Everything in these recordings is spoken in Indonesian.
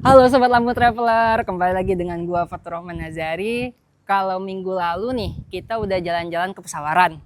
Halo Sobat Lampu Traveler, kembali lagi dengan gua Faturrahman Nazari. Kalau minggu lalu nih, kita udah jalan-jalan ke Pesawaran.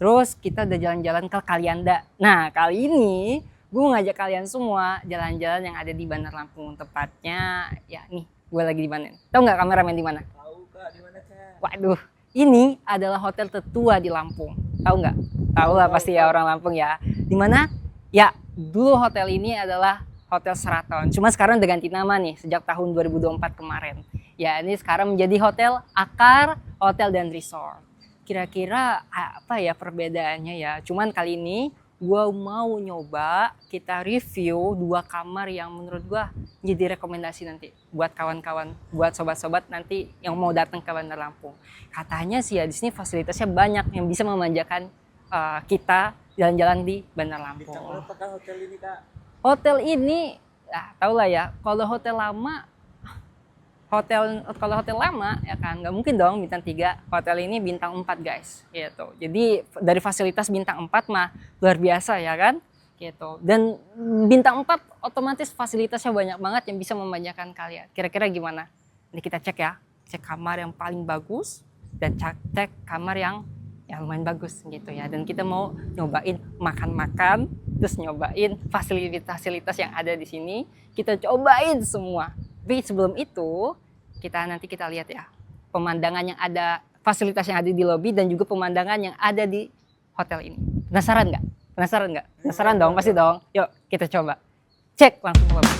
Terus kita udah jalan-jalan ke Kalianda. Nah, kali ini gue ngajak kalian semua jalan-jalan yang ada di Bandar Lampung. Tepatnya, ya nih, gue lagi di mana? Tahu nggak kameramen di mana? Tahu Kak, di mana Kak? Waduh, ini adalah hotel tertua di Lampung. Tahu nggak? Tahu lah pasti ya orang Lampung ya. Di mana? Ya, dulu hotel ini adalah Hotel Sheraton. Cuma sekarang udah ganti nama nih sejak tahun 2024 kemarin. Ya, ini sekarang menjadi Hotel Akar Hotel dan Resort. Kira-kira apa ya perbedaannya ya? Cuman kali ini gue mau nyoba kita review 2 kamar yang menurut gue jadi rekomendasi nanti buat kawan-kawan, buat sobat-sobat nanti yang mau datang ke Bandar Lampung. Katanya sih ya di sini fasilitasnya banyak yang bisa memanjakan kita jalan-jalan di Bandar Lampung. Bintang berapa Kak hotel ini Kak? Hotel ini, tau lah ya, kalau hotel lama ya kan nggak mungkin dong bintang 3. Hotel ini bintang 4 guys gitu. Jadi dari fasilitas bintang 4 mah luar biasa ya kan gitu. Dan bintang 4 otomatis fasilitasnya banyak banget yang bisa memanjakan kalian. Kira-kira gimana? Ini kita cek ya. Cek kamar yang paling bagus dan cek kamar yang lumayan bagus gitu ya. Dan kita mau nyobain makan-makan, terus nyobain fasilitas-fasilitas yang ada di sini. Kita cobain semua. Tapi sebelum itu, nanti kita lihat ya pemandangan yang ada, fasilitas yang ada di lobi dan juga pemandangan yang ada di hotel ini. Penasaran nggak? Penasaran nggak? Penasaran dong, pasti dong. Yuk kita coba. Cek langsung ke lobi.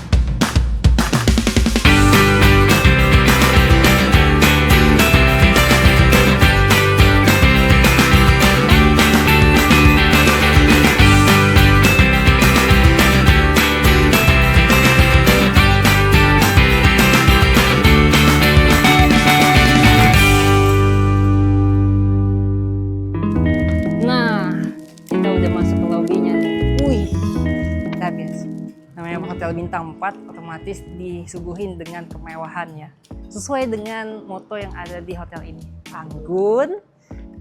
Hotel bintang 4 otomatis disuguhin dengan kemewahan ya. Sesuai dengan moto yang ada di hotel ini. Anggun,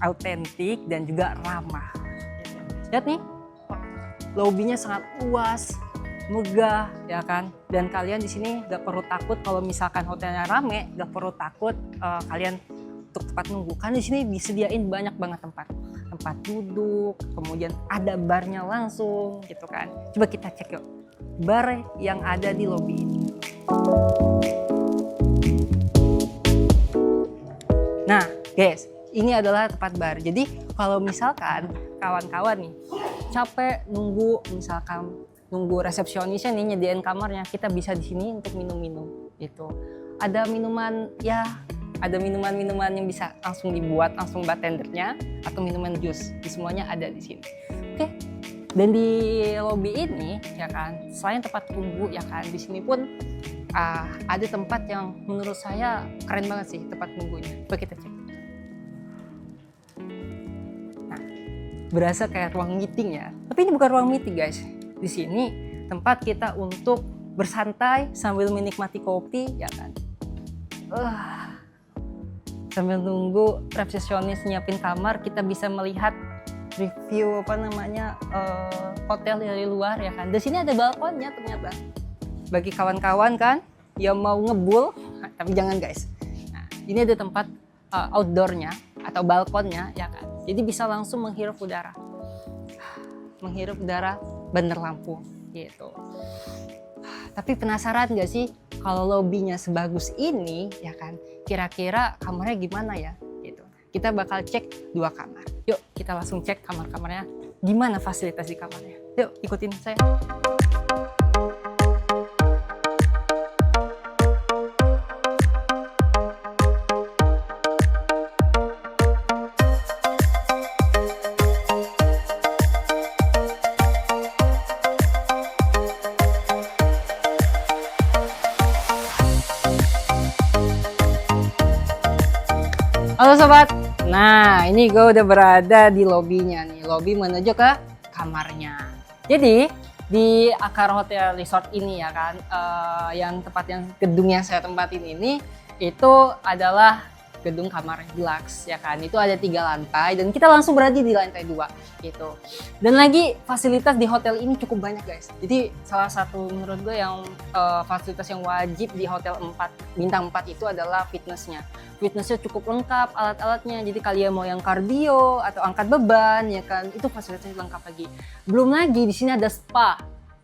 autentik, dan juga ramah. Lihat nih, lobbynya sangat luas, megah ya kan. Dan kalian di sini gak perlu takut kalau misalkan hotelnya rame, gak perlu takut kalian untuk tempat nunggu. Kan di sini disediain banyak banget tempat duduk, kemudian ada barnya langsung gitu kan. Coba kita cek yuk bar yang ada di lobi ini. Nah guys, ini adalah tempat bar. Jadi kalau misalkan kawan-kawan nih capek nunggu resepsionisnya nih nyediain kamarnya, kita bisa di sini untuk minum-minum gitu. Ada minuman yang bisa langsung dibuat langsung bartendernya, atau minuman jus, semuanya ada di sini. Oke. Dan di lobi ini ya kan, selain tempat tunggu ya kan, di sini pun ada tempat yang menurut saya keren banget sih tempat tunggunya. Coba kita cek. Nah, berasa kayak ruang meeting ya. Tapi ini bukan ruang meeting guys. Di sini tempat kita untuk bersantai sambil menikmati kopi ya kan. Sambil nunggu resepsionis nyiapin kamar, kita bisa melihat review hotel dari luar ya kan. Di sini ada balkonnya ternyata. Bagi kawan-kawan kan yang mau ngebul, tapi jangan guys. Nah, ini ada tempat outdoornya atau balkonnya ya kan. Jadi bisa langsung menghirup udara. Menghirup udara Bandar Lampung gitu. Tapi penasaran gak sih kalau lobbynya sebagus ini ya kan, kira-kira kamarnya gimana ya? Kita bakal cek 2 kamar. Yuk kita langsung cek kamar-kamarnya, gimana fasilitas di kamarnya. Yuk ikutin saya. Halo sobat, nah ini gue udah berada di lobinya nih, lobi menuju ke kamarnya. Jadi di Akar Hotel Resort ini ya kan, gedung yang saya tempatin ini itu adalah gedung kamar deluxe ya kan. Itu ada 3 lantai dan kita langsung berada di lantai 2 gitu. Dan lagi fasilitas di hotel ini cukup banyak guys. Jadi salah satu menurut gue yang fasilitas yang wajib di hotel bintang 4 itu adalah fitnessnya. Fitnessnya cukup lengkap alat-alatnya. Jadi kalian mau yang kardio atau angkat beban ya kan, itu fasilitasnya lengkap lagi. Belum lagi di sini ada spa,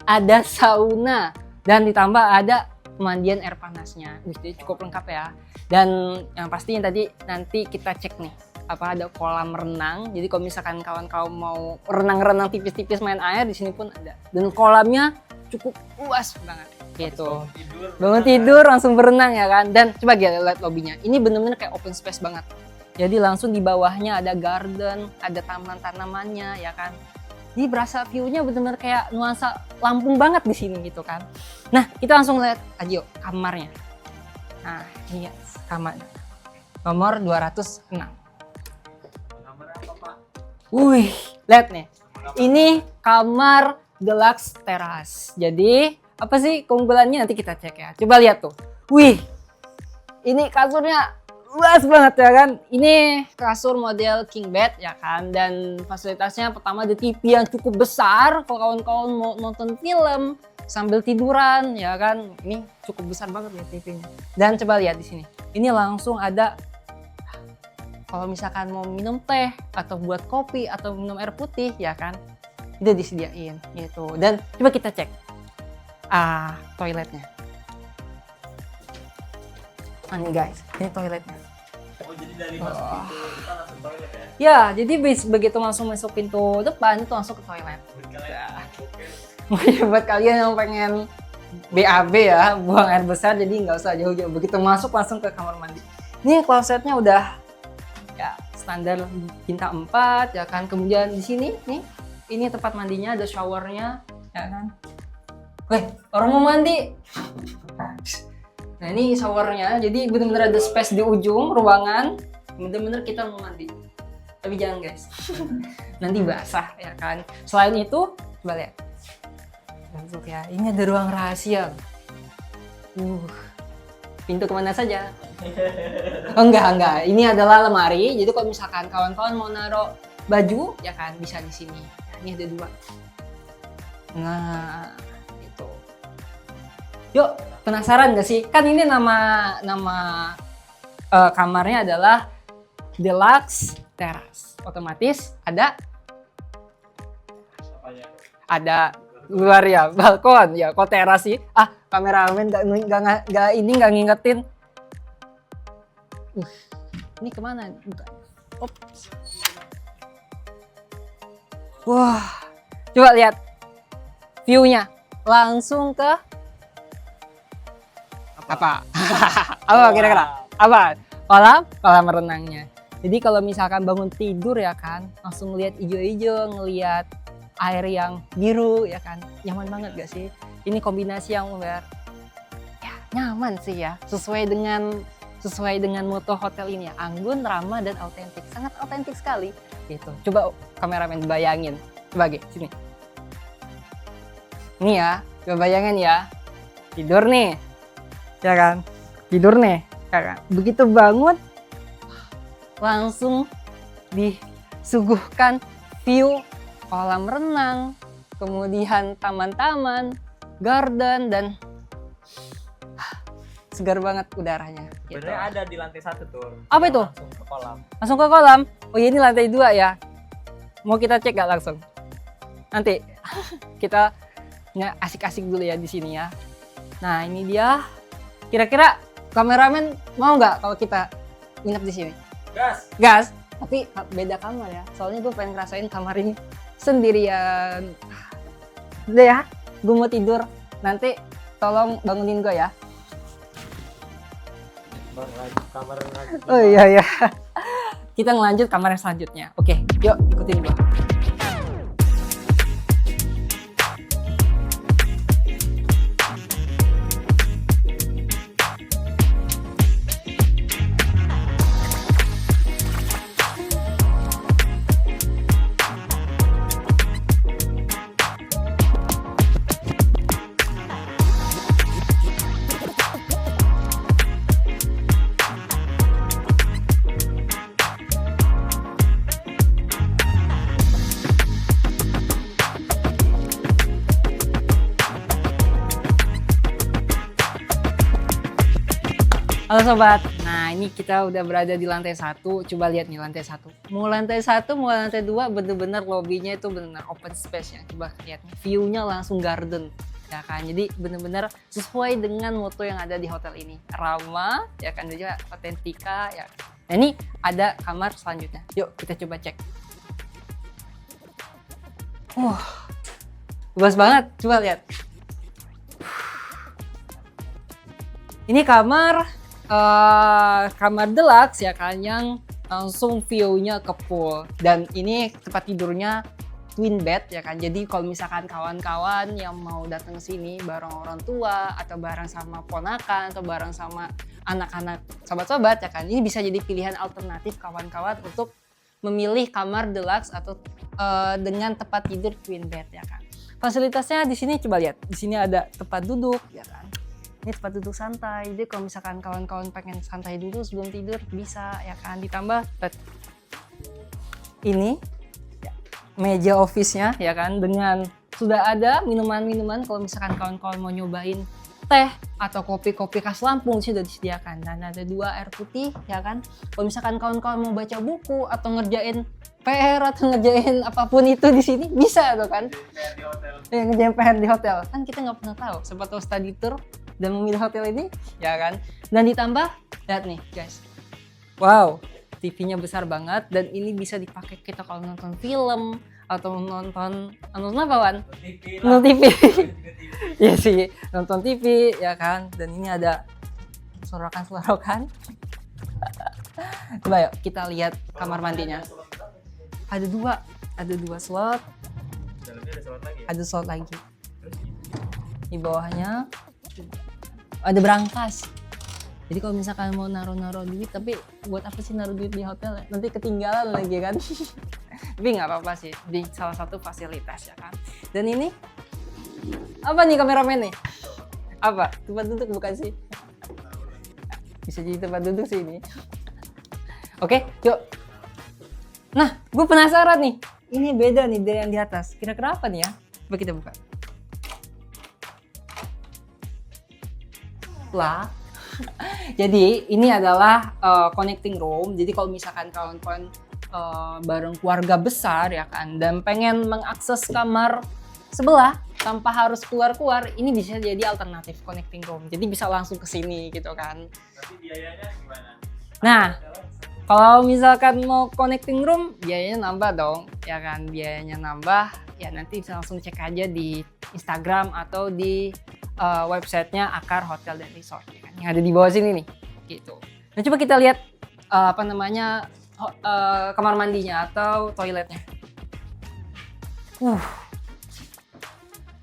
ada sauna dan ditambah ada pemandian air panasnya. Jadi cukup lengkap ya. Dan yang pastinya tadi nanti kita cek nih apa ada kolam renang. Jadi kalau misalkan kawan-kawan mau renang-renang tipis-tipis main air, di sini pun ada. Dan kolamnya cukup luas banget gitu. Bangun tidur langsung berenang ya kan. Dan coba lihat lobbynya. Ini bener-bener kayak open space banget. Jadi langsung di bawahnya ada garden, ada taman tanamannya ya kan. Jadi berasa view-nya benar-benar kayak nuansa Lampung banget di sini gitu kan. Nah, kita langsung lihat aja yuk kamarnya. Nah, ini ya kamarnya. Nomor 206. Kamar apa, Pak? Wih, lihat nih. Ini kamar deluxe teras. Jadi, apa sih keunggulannya nanti kita cek ya. Coba lihat tuh. Wih. Ini kasurnya luas banget ya kan. Ini kasur model king bed ya kan, dan fasilitasnya pertama ada TV yang cukup besar kalau kawan-kawan mau nonton film sambil tiduran ya kan. Ini cukup besar banget ya TV-nya. Dan coba lihat di sini. Ini langsung ada kalau misalkan mau minum teh atau buat kopi atau minum air putih ya kan, udah disediain gitu. Dan coba kita cek toiletnya. Ini guys, ini toiletnya. Oh, jadi dari masuk pintu kita langsung toilet ya? Ya, jadi begitu langsung masuk pintu depan itu langsung ke toilet. Buat kalian yang pengen BAB ya, buang air besar, jadi nggak usah jauh-jauh. Begitu masuk langsung ke kamar mandi. Ini klosetnya udah ya standar bintang 4 ya kan. Kemudian di sini nih, ini tempat mandinya, ada showernya ya kan. Weh, orang mau mandi. Nah ini showernya, jadi bener-bener ada space di ujung ruangan, bener-bener kita mau mandi. Tapi jangan guys, nanti basah ya kan. Selain itu, coba lihat. Masuk ya, ini ada ruang rahasia. Pintu kemana saja? Oh enggak, ini adalah lemari. Jadi kalau misalkan kawan-kawan mau naruh baju, ya kan bisa di sini. Nah, ini ada 2. Nah, itu. Yuk. Penasaran gak sih? Kan ini nama kamarnya adalah deluxe teras. Otomatis ada luar ya, balkon ya. Kok teras sih? Kameramen gak ngingetin. Ini kemana? Ops. Wah, coba lihat view-nya. Langsung ke apa kira-kira? Apa? Kolam renangnya. Jadi kalau misalkan bangun tidur ya kan, langsung ngeliat ijo-ijo, ngeliat air yang biru ya kan, nyaman banget gak sih? Ini kombinasi yang ya nyaman sih ya, sesuai dengan moto hotel ini ya, anggun, ramah dan autentik, sangat autentik sekali gitu. Coba kameramen bayangin, coba sini. Ini ya, coba bayangin ya, tidur nih. Ya kan, tidur nih, ya kan. Begitu bangun, langsung disuguhkan view kolam renang, kemudian taman-taman, garden, dan segar banget udaranya. Gitu. Sebenarnya ada di lantai 1 tuh. Apa itu? Langsung ke kolam. Langsung ke kolam? Oh iya, ini lantai 2 ya. Mau kita cek gak langsung? Nanti kita asik-asik dulu ya di sini ya. Nah ini dia. Kira-kira kameramen mau nggak kalau kita nginep di sini? Gas. Tapi beda kamar ya. Soalnya gue pengen ngerasain kamar ini sendirian. Udah ya, gue mau tidur. Nanti tolong bangunin gue ya. Kamar lagi. Oh iya. Kita ngelanjut kamar yang selanjutnya. Oke, yuk ikutin gue. Halo sobat, nah ini kita udah berada di lantai 1. Coba lihat nih lantai 1. Mau lantai 1, mau lantai 2, bener-bener lobbynya itu bener-bener open space ya. Coba lihat nih, view-nya langsung garden. Ya kan, jadi bener-bener sesuai dengan moto yang ada di hotel ini. Ramah, ya kan, dan juga otentika ya. Nah ini ada kamar selanjutnya. Yuk kita coba cek. Luas banget, coba lihat. Ini kamar deluxe ya kan, yang langsung view-nya ke pool, dan ini tempat tidurnya twin bed ya kan. Jadi kalau misalkan kawan-kawan yang mau datang ke sini bareng orang tua atau bareng sama ponakan atau bareng sama anak-anak sobat-sobat ya kan, ini bisa jadi pilihan alternatif kawan-kawan untuk memilih kamar deluxe atau dengan tempat tidur twin bed ya kan. Fasilitasnya di sini coba lihat, di sini ada tempat duduk ya kan. Ini tempat duduk santai, jadi kalau misalkan kawan-kawan pengen santai dulu sebelum tidur bisa ya kan. Ditambah ini ya, meja office-nya ya kan, dengan sudah ada minuman-minuman kalau misalkan kawan-kawan mau nyobain teh atau kopi-kopi khas Lampung sudah disediakan, dan ada 2 air putih ya kan. Kalau misalkan kawan-kawan mau baca buku atau ngerjain PR atau ngerjain apapun itu di sini bisa tuh kan. PR di hotel. Ya, ngerjain PR di hotel kan, kita nggak pernah tahu, siapa tahu study tour dan memilih hotel ini ya kan. Dan ditambah lihat nih guys, wow, TV-nya besar banget, dan ini bisa dipakai kita kalau nonton film atau nonton apa Wan? Nonton TV. Ya sih, nonton TV ya kan. Dan ini ada sorokan. Coba yuk kita lihat kamar mandinya. Ada dua slot. Dalamnya ada slot lagi. Ada slot lagi. Di bawahnya ada berangkas. Jadi kalau misalkan mau naruh duit, tapi buat apa sih naruh duit di hotel? Nanti ketinggalan lagi kan. Tapi nggak apa-apa sih, di salah satu fasilitas ya kan. Dan ini apa nih kameramen nih? Apa? Tempat duduk bukan sih? Bisa jadi tempat duduk sih ini. Oke, yuk. Nah, gue penasaran nih. Ini beda nih dari yang di atas. Kira-kira apa nih ya? Coba kita buka. Lah. Jadi ini adalah connecting room. Jadi kalau misalkan kawan-kawan bareng keluarga besar ya kan, dan pengen mengakses kamar sebelah tanpa harus keluar-keluar, ini bisa jadi alternatif connecting room. Jadi bisa langsung ke sini gitu kan. Tapi biayanya gimana? Nah, kalau misalkan mau connecting room, biayanya nambah dong, ya kan? Biayanya nambah, ya nanti bisa langsung cek aja di Instagram atau di websitenya Akar Hotel dan Resort, ya kan? Yang ada di bawah sini nih, gitu. Nah, coba kita lihat kamar mandinya atau toiletnya.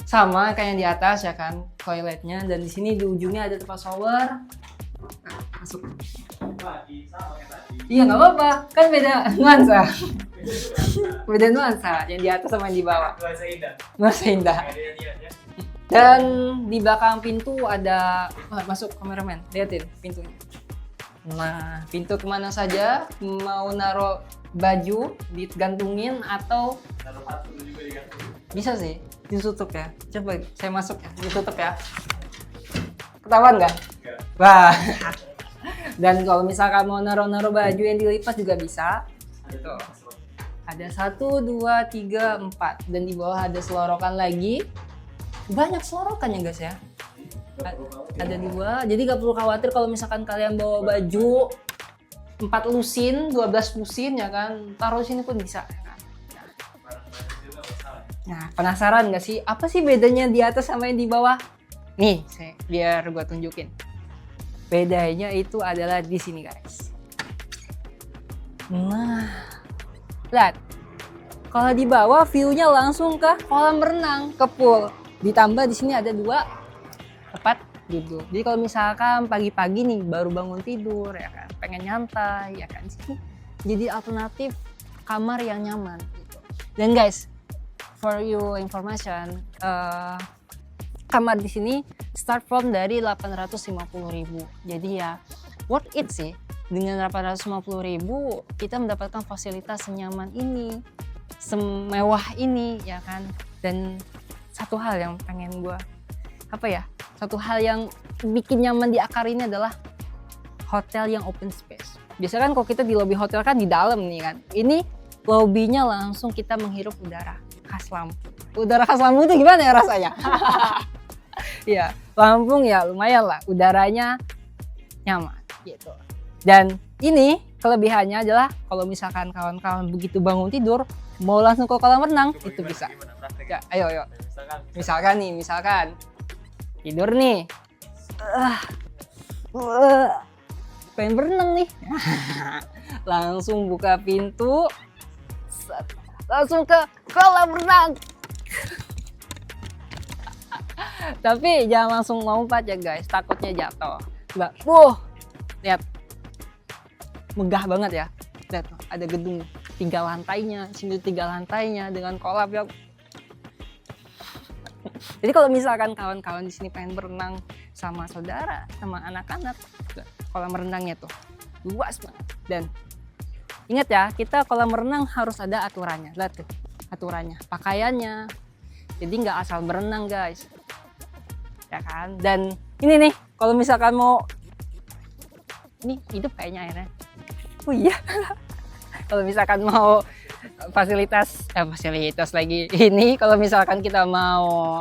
Sama kayak yang di atas ya kan, toiletnya, dan di sini di ujungnya ada tempat shower. Nah, masuk. Lagi sama kayak tadi. Iya nggak apa-apa, kan beda nuansa. Beda nuansa yang di atas sama yang di bawah. Nuansa indah. Nuansa indah. Kayak dia lihat ya. Dan di belakang pintu ada, masuk kameramen, liatin pintunya. Nah, pintu kemana saja, mau naruh baju digantungin atau Taruh hatu juga digantung. bisa sih ditutup ya. Coba saya masuk ya, ditutup ya. Ketahuan nggak? Enggak. Wah. Dan kalau misalkan mau naruh baju yang dilipat juga bisa. Gitu. Ada 1, 2, 3, 4, dan di bawah ada selorokan lagi. Banyak selorokan ya guys ya. Ada 2, jadi gak perlu khawatir kalau misalkan kalian bawa baju 4 lusin, 12 lusin ya kan, taruh sini pun bisa ya kan. Nah, penasaran gak sih apa sih bedanya di atas sama yang di bawah? Nih, biar gua tunjukin. Bedanya itu adalah di sini guys. Nah, lihat. Kalau di bawah view-nya langsung ke kolam renang, ke pool. Ditambah di sini ada 2 tempat duduk. Jadi kalau misalkan pagi-pagi nih baru bangun tidur ya kan, pengen nyantai ya kan, sini jadi alternatif kamar yang nyaman gitu. Dan guys, for you information, kamar di sini start from dari 850.000. Jadi ya worth it sih. Dengan 850.000 kita mendapatkan fasilitas senyaman ini, semewah ini ya kan. Dan satu hal yang pengen gue, satu hal yang bikin nyaman di Akar ini adalah hotel yang open space. Biasanya kan kalau kita di lobby hotel kan di dalam nih kan. Ini lobbynya langsung kita menghirup udara khas Lampung. Udara khas Lampung itu gimana ya rasanya? Ya, Lampung ya lumayan lah, udaranya nyaman gitu. Dan ini kelebihannya adalah kalau misalkan kawan-kawan begitu bangun tidur mau langsung ke kolam renang itu bisa. Gimana prakteknya? Ya, ayo. Misalkan Tidur nih. Pengen berenang nih. Langsung buka pintu. Langsung ke kolam renang. Tapi jangan langsung lompat ya guys, takutnya jatuh. Coba, lihat. Megah banget ya. Lihat, ada gedung 3 lantainya, sini 3 lantainya dengan kolam yang. Jadi kalau misalkan kawan-kawan di sini pengen berenang sama saudara, sama anak-anak, kolam renangnya tuh luas banget. Dan ingat ya, kita kolam renang harus ada aturannya. Lihat tuh, aturannya, pakaiannya. Jadi nggak asal berenang guys, ya kan? Dan ini nih, kalau misalkan mau, ini hidup kayaknya airnya. Oh iya, kalau misalkan mau fasilitas lagi ini, kalau misalkan kita mau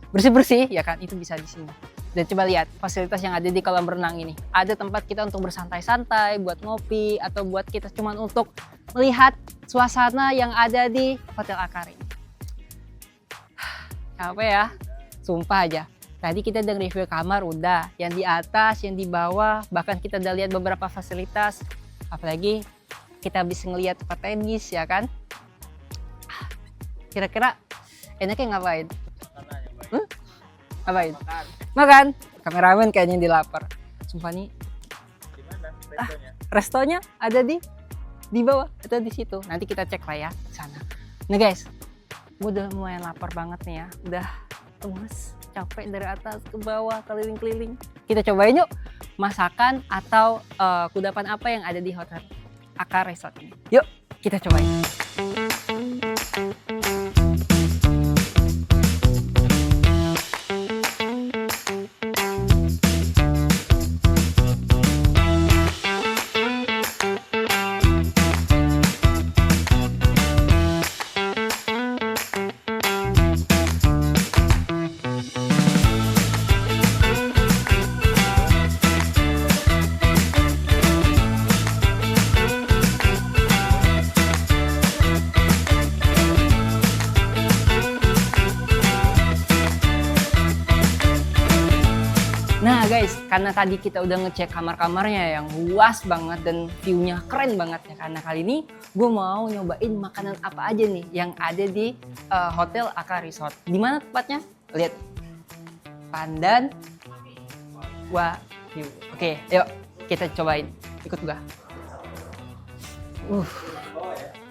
bersih-bersih ya kan, itu bisa di sini. Dan coba lihat fasilitas yang ada di kolam renang ini. Ada tempat kita untuk bersantai-santai, buat ngopi, atau buat kita cuman untuk melihat suasana yang ada di Hotel Akar ini. Capek ya, sumpah aja. Tadi kita udah review kamar udah, yang di atas, yang di bawah, bahkan kita udah lihat beberapa fasilitas. Apalagi kita bisa ngelihat tempat tenis ya kan. Kira-kira enaknya ngapain? Ngapain? Makan. Kameramen kayaknya dilapar. Sumpah nih. Gimana restonya? Restonya ada di bawah atau di situ. Nanti kita cek lah ya di sana. Nah guys, gue udah lumayan lapar banget nih ya. Udah lemes, capek dari atas ke bawah keliling-keliling. Kita cobain yuk masakan atau kudapan apa yang ada di Hotel Akar Resort ini. Yuk kita cobain. Nah guys, karena tadi kita udah ngecek kamar-kamarnya yang luas banget dan view-nya keren banget ya. Karena kali ini gue mau nyobain makanan apa aja nih yang ada di Hotel Akar Resort. Di mana tepatnya? Lihat. Pandan Wahyu. Oke, yuk kita cobain. Ikut gua.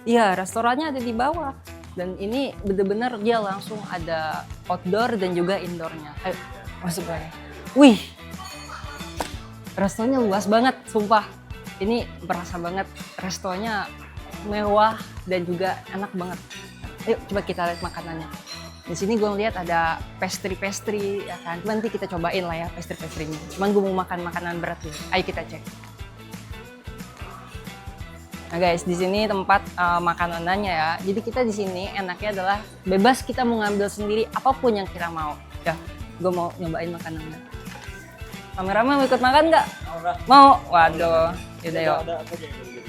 Iya, restorannya ada di bawah. Dan ini bener-bener dia langsung ada outdoor dan juga indoornya. Ayo, masuk aja. Wih, restonya luas banget, sumpah. Ini berasa banget, restonya mewah dan juga enak banget. Ayo coba kita lihat makanannya. Di sini gue ngeliat ada pastry ya kan. Nanti kita cobain lah ya pastry-pastrinya. Cuman gue mau makan makanan berat dulu. Ayo kita cek. Nah guys, di sini tempat makanannya ya. Jadi kita di sini enaknya adalah bebas kita mau ngambil sendiri apapun yang kita mau. Ya, gue mau nyobain makanannya. Kameramen mau ikut makan nggak? Mau. Waduh, yaudah yuk.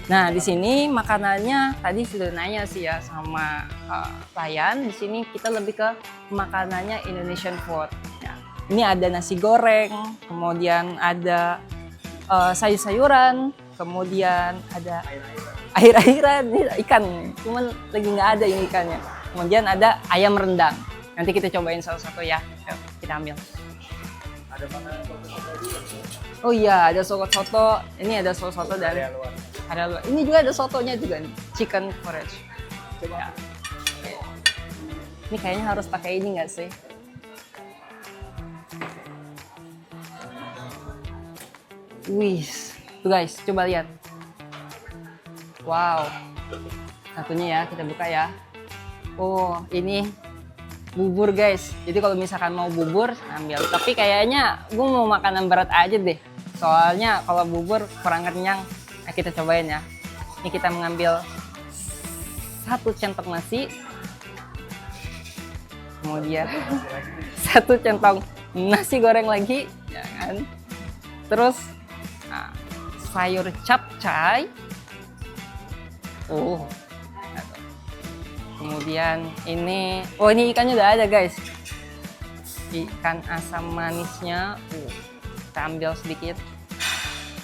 Nah di sini makanannya tadi sudah nanya sih ya sama pelayan. Di sini kita lebih ke makanannya Indonesian food. Ya. Ini ada nasi goreng, kemudian ada sayur-sayuran, kemudian ada air-airan, ini ikan. Cuman lagi nggak ada ini ikannya. Kemudian ada ayam rendang. Nanti kita cobain satu-satu ya. Yuk, kita ambil. Ada makanan soto juga. Oh iya, ada soto. Ini ada soto dan ada luar. Ini juga ada sotonya juga nih, chicken porridge. Ya. Ini kayaknya harus pakai ini nggak sih? Wih, tuh guys, coba lihat. Wow, satunya ya kita buka ya. Oh, ini bubur guys. Jadi kalau misalkan mau bubur ambil. Tapi kayaknya gue mau makanan berat aja deh. Soalnya kalau bubur kurang kenyang. Nah, kita cobain ya. Ini kita mengambil 1 centong nasi, kemudian 1 centong nasi goreng lagi, ya kan? Terus sayur capcay. Kemudian ini, ini ikannya udah ada guys. Ikan asam manisnya, kita ambil sedikit.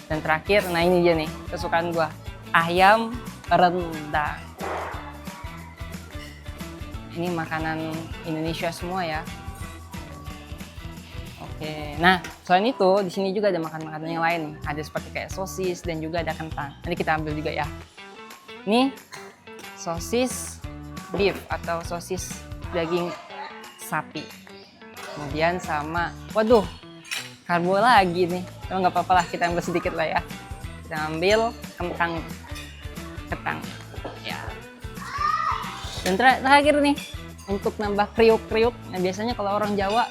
Dan terakhir, nah ini dia nih kesukaan gua, ayam rendang. Ini makanan Indonesia semua ya. Oke, nah selain itu di sini juga ada makanan-makanan yang lain. Ada seperti kayak sosis dan juga ada kentang. Nanti kita ambil juga ya. Ini sosis beef atau sosis daging sapi. Kemudian sama, waduh, karbo lagi nih. Cuma nggak apa-apa lah, kita ambil sedikit lah ya. Kita ambil kentang, ya. Dan terakhir nih, untuk nambah kriuk-kriuk. Nah biasanya kalau orang Jawa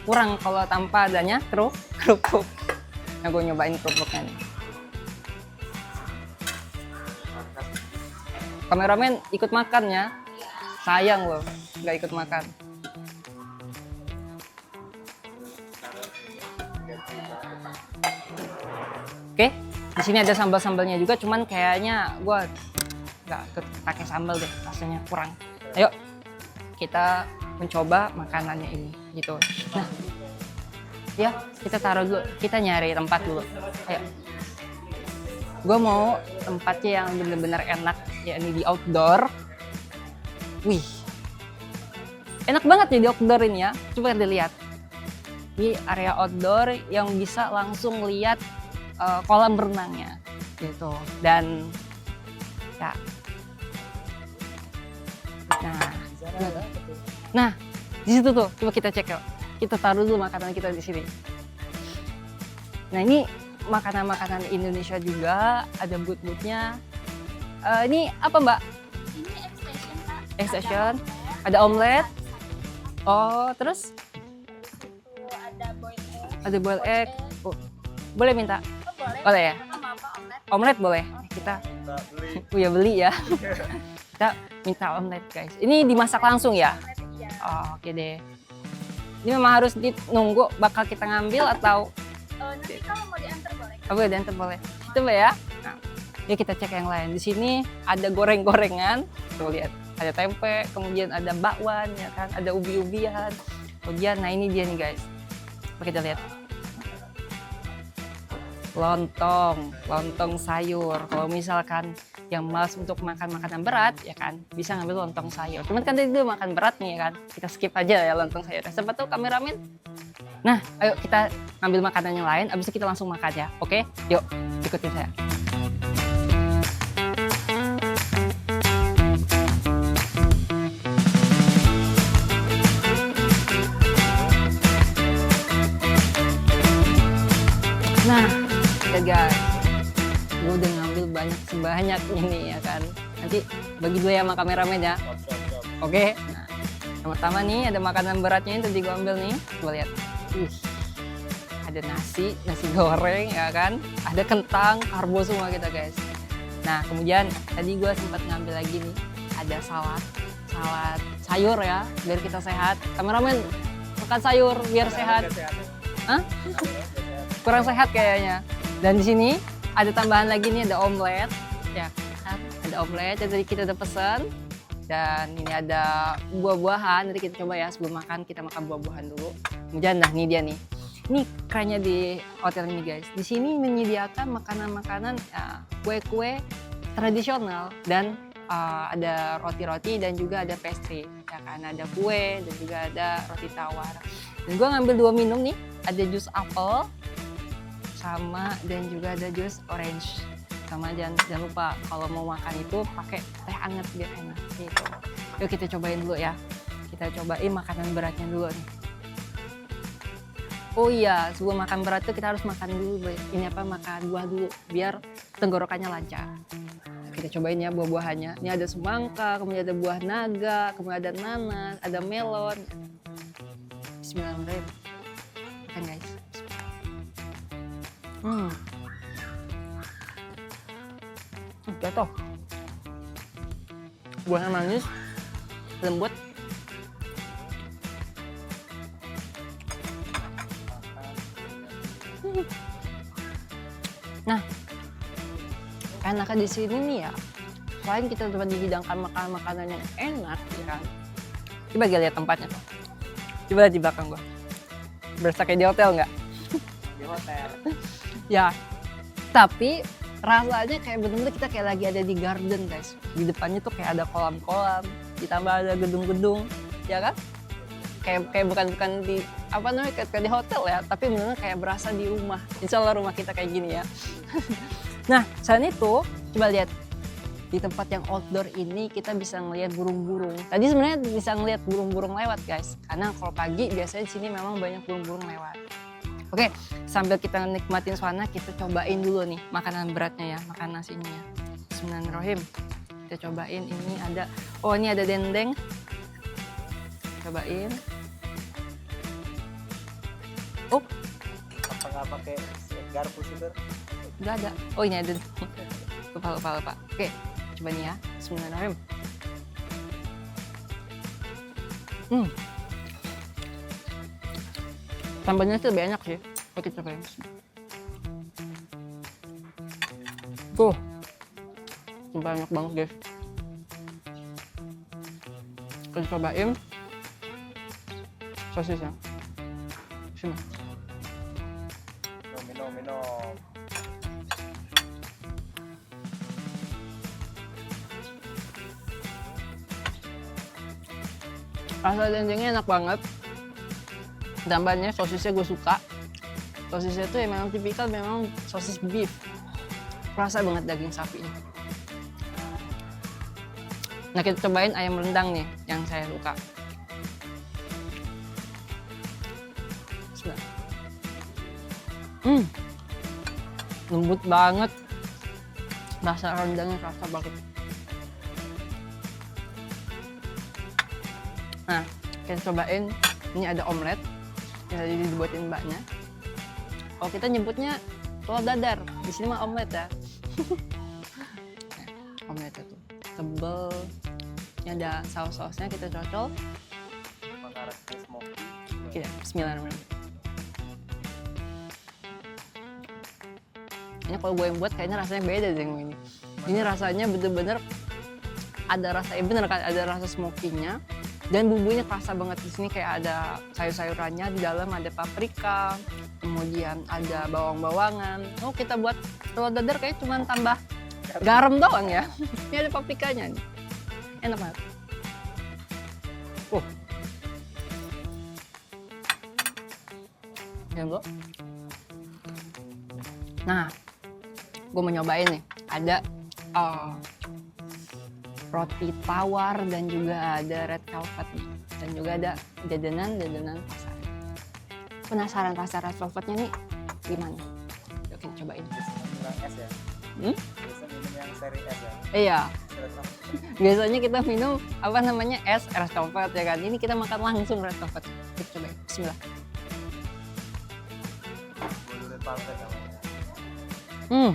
kurang kalau tanpa adanya kerupuk. Nah gue nyobain kerupuknya nih. Kameramen ikut makan ya. Sayang loh, nggak ikut makan. Oke, di sini ada sambal-sambalnya juga, cuman kayaknya gue nggak pakai sambal deh, rasanya kurang. Ayo, kita mencoba makanannya ini, gitu. Nah, ya kita taruh dulu, kita nyari tempat dulu. Ayo, gue mau tempatnya yang bener-bener enak, ya ini di outdoor. Wih, enak banget nih di outdoor ini ya. Coba dilihat, ini area outdoor yang bisa langsung lihat kolam berenangnya gitu. Dan ya, nah di situ tuh coba kita cek yuk. Kita taruh dulu makanan kita di sini. Nah ini makanan-makanan Indonesia juga, ada booth-boothnya. Ini apa mbak? Ini extension Kak. Extension, ada omelet. Oh terus Ada boiled egg. ada boiled egg. Oh, boleh minta? Oh, boleh. Boleh ya? Sama apa omelet? Omelet boleh. Kita ya beli ya. Kita minta omelet guys. Ini dimasak langsung ya? Omelet iya. Oh, oke deh. Ini memang harus nunggu bakal kita ngambil atau Nanti kalau mau diantar boleh. apa boleh diantar boleh. Coba ya. Nah, yuk kita cek yang lain. Di sini ada goreng-gorengan. Tuh lihat, ada tempe, kemudian ada bakwan ya kan, ada ubi-ubian. Kemudian nah ini dia nih guys. Coba kita lihat. Lontong sayur. Kalau misalkan yang malas untuk makan makanan berat ya kan, bisa ngambil lontong sayur. Cuman kan tadi itu makan berat nih ya kan, kita skip aja ya lontong sayur. Siapa tahu kameramen. Nah, ayo kita ngambil makanan yang lain, abis itu kita langsung makan ya. Oke, yuk ikutin saya. Nah, ya guys, gue udah ngambil sebanyak ini ya kan. Nanti bagi dulu ya sama kameramen ya. Oke. Nah, yang pertama nih ada makanan beratnya yang tadi gue ambil nih. Coba lihat. Ada nasi goreng ya kan. Ada kentang, karbo semua kita guys. Nah, kemudian tadi gue sempat ngambil lagi nih. Ada salad sayur ya, biar kita sehat. Kameramen makan sayur biar sehat. Hah? Kurang sehat kayaknya. Dan di sini ada tambahan lagi nih, ada omelet ya kan? Ada omelet yang tadi kita udah pesan. Dan ini ada buah-buahan, nanti kita coba ya sebelum makan, kita makan buah-buahan dulu. Kemudian nah ini dia nih. Ini kerennya di hotel ini guys. Di sini menyediakan makanan-makanan ya, kue-kue tradisional dan ada roti-roti dan juga ada pastry ya kan, ada kue dan juga ada roti tawar. Dan gue ngambil 2 minum nih, ada jus apel sama dan juga ada jus orange. Sama jangan lupa kalau mau makan itu pakai teh hangat biar enak gitu. Yuk kita cobain dulu ya. Kita cobain makanan beratnya dulu nih. Oh iya, sebelum makan berat tuh kita harus makan dulu. Ini apa, makan buah dulu biar tenggorokannya lancar. Kita cobain ya buah-buahannya. Ini ada semangka, kemudian ada buah naga, kemudian ada nanas, ada melon. Bismillahirrahmanirrahim. Makan guys. Jatuh. Buahnya manis, lembut. Nah, enaknya di sini nih ya, selain kita dapat dihidangkan makanan yang enak, ya kan? Coba kita lihat tempatnya tuh. Coba lihat di belakang gua. Berasa kayak di hotel nggak? Di hotel. Ya, tapi rasanya kayak bener-bener kita kayak lagi ada di garden guys. Di depannya tuh kayak ada kolam-kolam, ditambah ada gedung-gedung, ya kan? Kayak bukan di apa namanya kayak di hotel ya, tapi bener-bener kayak berasa di rumah. Insya Allah rumah kita kayak gini ya. Nah, selain itu coba lihat di tempat yang outdoor ini kita bisa ngelihat burung-burung. Tadi sebenarnya bisa ngelihat burung-burung lewat guys, karena kalau pagi biasanya di sini memang banyak burung-burung lewat. Oke, sambil kita nikmatin suasana, kita cobain dulu nih makanan beratnya ya, makan nasinya ya. Bismillahirrahmanirrahim. Kita cobain ini ada, oh ini ada dendeng. Cobain. Oh, Apa nggak pakai garpu sih, Ber? nggak ada. Oh ini ada. Lupa. Oke, coba nih ya. Bismillahirrahmanirrahim. Sambalnya tuh lebih enak sih. Oke, kita cobain. Tuh. Sumpah enak banget guys. Kita cobain sosisnya. Sini. Minum. Rasa dendengnya enak banget. Tambahnya sosisnya gue suka. Sosisnya tuh ya memang tipikal memang sosis beef. Rasa banget daging sapinya. Nah kita cobain ayam rendang nih yang saya suka. Bismillah. Lembut banget. Rasa rendangnya rasa banget. Nah, kita cobain, ini ada omelet yang dibuatin mbaknya. Kalau kita nyebutnya telur dadar, di sini mah omelet ya. Nah, omeletnya tuh tebel, ini ada saus-sausnya kita cocol. Makanan smoky. Oke, bismillahirrahmanirrahim. Ini kalau gue yang buat kayaknya rasanya beda deh yang ini. Ini rasanya bener-bener ada rasa, bener kan, ada rasa smoky-nya. Dan bumbunya kerasa banget di sini, kayak ada sayur-sayurannya di dalam, ada paprika, kemudian ada bawang-bawangan. Oh kita buat telur dadar kayak cuma tambah garam doang ya. Ini ada paprikanya nih. Enak banget. Ya bro. Nah, gue mau nyobain nih. Ada roti tawar dan juga ada red velvet nih. Dan juga ada jajanan pasar. Penasaran rasa red velvetnya nih gimana? Yuk kita cobain. Bilang es ya? Biasa minum yang seri es ya? Iya, Red velvet. biasanya kita minum apa namanya es red velvet ya kan. Ini kita makan langsung red velvet. Kita cobain. Bismillah. Bolu red velvet namanya.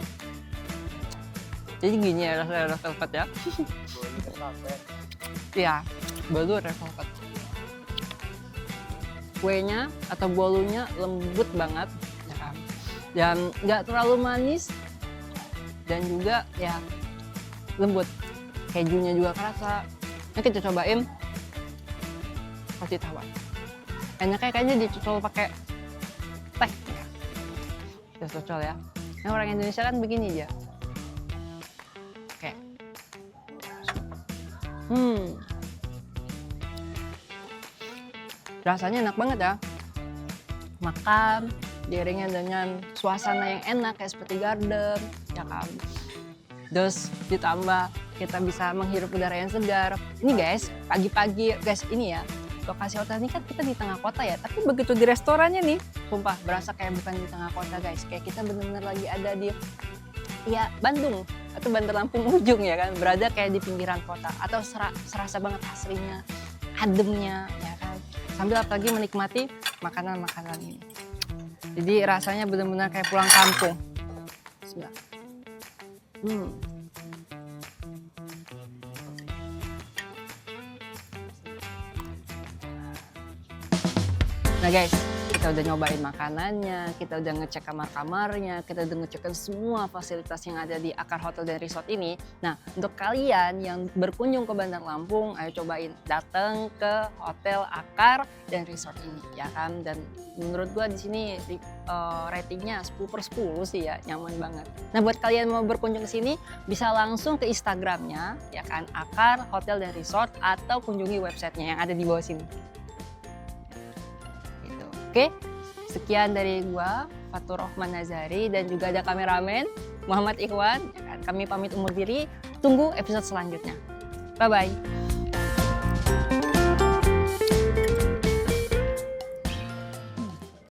Jadi gini ya rasa red velvet ya. Bolu red velvet. Iya, bolu red velvet. Kuenya atau bolunya lembut banget, ya kan? Dan nggak terlalu manis, dan juga ya lembut. Kejunya juga kerasa. Nah kita cobain roti tawar. Enaknya kayaknya dicocol pakai teh. Ya. Kita cocol ya. Nah orang Indonesia kan begini aja. Oke. Rasanya enak banget ya. Makan diiringin dengan suasana yang enak kayak seperti garden, ya kan. Terus ditambah kita bisa menghirup udara yang segar. Ini guys, pagi-pagi guys, ini ya lokasi hotel ini kan kita di tengah kota ya. Tapi begitu di restorannya nih, sumpah berasa kayak bukan di tengah kota guys. Kayak kita bener-bener lagi ada di ya Bandung atau Bandar Lampung ujung ya kan. Berada kayak di pinggiran kota atau serasa banget asrinya, ademnya ya kan. Sambil apalagi menikmati makanan-makanan ini. Jadi rasanya benar-benar kayak pulang kampung. Bismillah. Nah guys, kita udah nyobain makanannya, kita udah ngecek kamar-kamarnya, kita udah ngecek semua fasilitas yang ada di Akar Hotel dan Resort ini. Nah, untuk kalian yang berkunjung ke Bandar Lampung, ayo cobain datang ke Hotel Akar dan Resort ini, ya kan? Dan menurut gua di sini ratingnya 10/10 sih ya, nyaman banget. Nah, buat kalian mau berkunjung ke sini, bisa langsung ke Instagramnya, ya kan? Akar Hotel dan Resort, atau kunjungi websitenya yang ada di bawah sini. Oke, sekian dari gua, Fatur Rohman Nazari, dan juga ada kameramen Muhammad Ikhwan. Kami pamit undur diri, tunggu episode selanjutnya. Bye-bye.